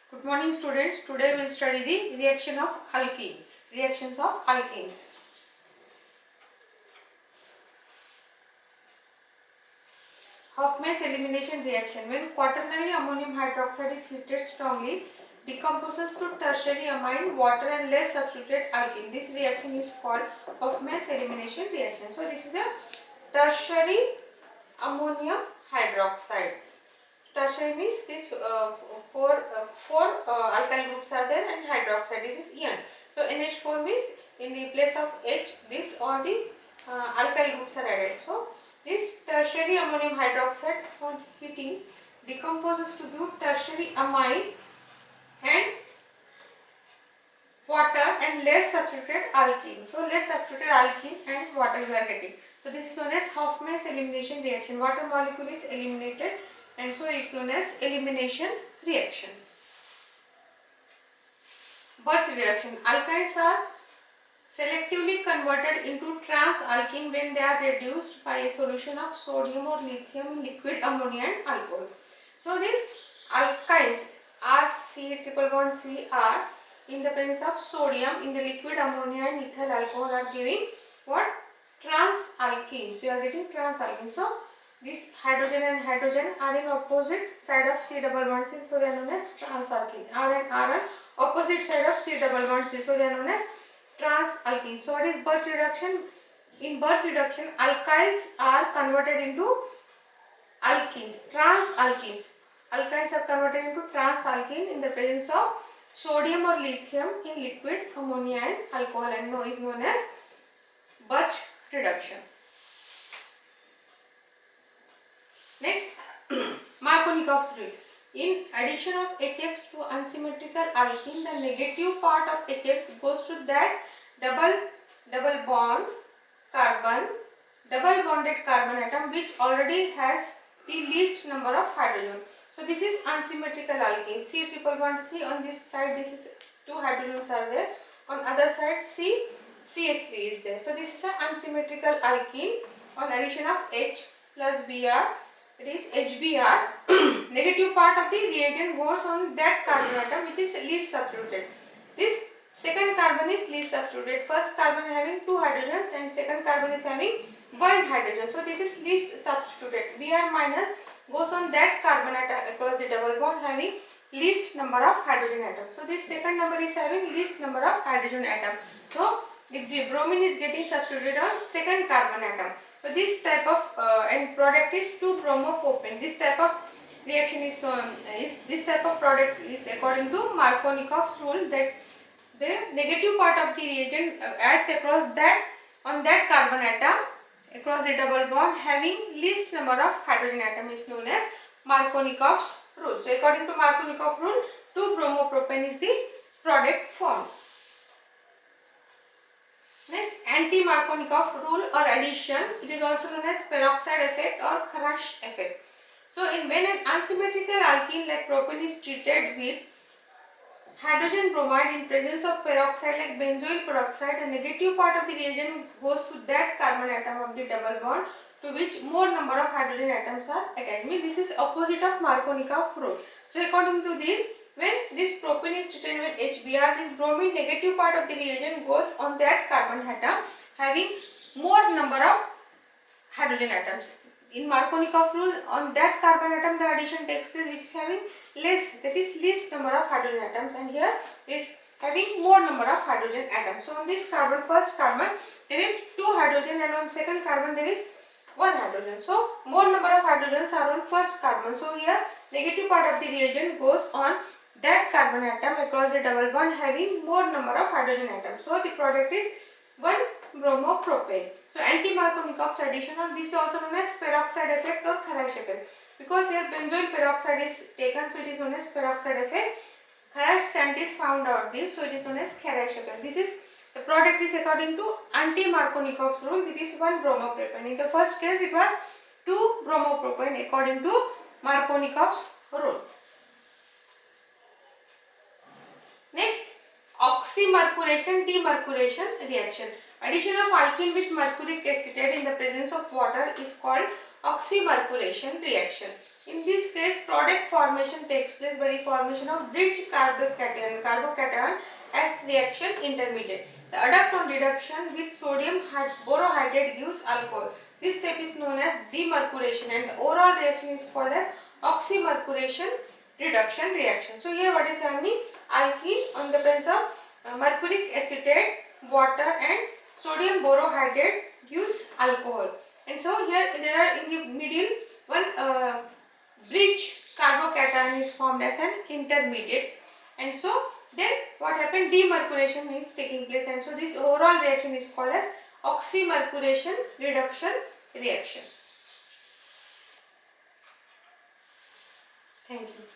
Good morning students. Today we will study the reaction of alkenes. Reactions of alkenes. Hofmann's elimination reaction. When quaternary ammonium hydroxide is heated strongly, decomposes to tertiary amine, water and less substituted alkene. This reaction is called Hofmann's elimination reaction. So this is the tertiary ammonium hydroxide. Tertiary means this four alkyl groups are there and hydroxide. This is En. So NH4 means in the place of H, this all the alkyl groups are added. So this tertiary ammonium hydroxide on heating decomposes to give tertiary amine and water and less substituted alkene. So less substituted alkene and water we are getting. So this is known as Hofmann's elimination reaction. Water molecule is eliminated and so it is known as elimination reaction. Birch reduction. Alkynes are selectively converted into trans-alkene when they are reduced by a solution of sodium or lithium in liquid ammonia and alcohol. So these alkynes are C triple bond C are in the presence of sodium in the liquid ammonia and ethyl alcohol are giving what? Trans-alkenes. You are getting trans-alkenes. So this hydrogen and hydrogen are in opposite side of C double bond C, so they are known as trans-alkene. R and R are opposite side of C double bond C, so they are known as trans-alkene. So what is Birch reduction? In Birch reduction, alkyls are converted into alkenes, trans-alkenes. Alkynes are converted into trans-alkene in the presence of sodium or lithium in liquid ammonia and alcohol, and is known as Birch reduction. Next, Markovnikov's rule. In addition of HX to unsymmetrical alkene, the negative part of HX goes to that double bonded carbon atom which already has the least number of hydrogen. So this is unsymmetrical alkene. C triple bond C on this side, this is two hydrogens are there. On other side CH3 is there. So this is an unsymmetrical alkene. On addition of H plus Br, it is HBr. Negative part of the reagent goes on that carbon atom which is least substituted. This second carbon is least substituted. First carbon is having two hydrogens and second carbon is having one hydrogen. So this is least substituted. Br minus goes on that carbon atom across the double bond having least number of hydrogen atoms. So this second number is having least number of hydrogen atom. So the bromine is getting substituted on second carbon atom. So this type of end product is 2-bromopropane. This type of reaction is this type of product is according to Markovnikov's rule that the negative part of the reagent adds across that on that carbon atom across the double bond having least number of hydrogen atom is known as Markovnikov's rule. So according to Markovnikov's rule, 2-bromopropane is the product formed. Next, anti-Markovnikov rule or addition. It is also known as peroxide effect or Kharasch effect. So when an unsymmetrical alkene like propane is treated with hydrogen bromide in presence of peroxide like benzoyl peroxide, the negative part of the reagent goes to that carbon atom of the double bond to which more number of hydrogen atoms are attached. This is opposite of Markovnikov rule. So according to this, when this propane is treated with HBr, this bromine negative part of the reagent goes on that carbon atom having more number of hydrogen atoms. In Markovnikov's rule, on that carbon atom the addition takes place which is having less, that is least number of hydrogen atoms, and here is having more number of hydrogen atoms. So on this carbon, first carbon there is two hydrogen and on second carbon there is one hydrogen. So more number of hydrogens are on first carbon. So here negative part of the reagent goes on that carbon atom across the double bond having more number of hydrogen atoms. So the product is 1-bromopropane. So anti-Markovnikov's addition on this is also known as peroxide effect or Kharasch effect. Because here benzoyl peroxide is taken, so it is known as peroxide effect. Kharasch scientists found out this, so it is known as Kharasch effect. This is the product is according to anti-Markovnikov's rule. This is 1-bromopropane. In the first case, it was 2-bromopropane according to Markovnikov's rule. Next, oxymercuration demercuration reaction. Addition of alkene with mercuric acetate in the presence of water is called oxymercuration reaction. In this case, product formation takes place by the formation of bridge carbocation as reaction intermediate. The adduct on reduction with sodium borohydrate gives alcohol. This step is known as demercuration, and the overall reaction is called as oxymercuration reduction reaction. So here what is happening? Alkene on the presence of mercuric acetate, water and sodium borohydrate gives alcohol. And so here there are in the middle one bridge carbocation is formed as an intermediate, and so then what happened, demercuration is taking place, and so this overall reaction is called as oxymercuration reduction reaction. Thank you.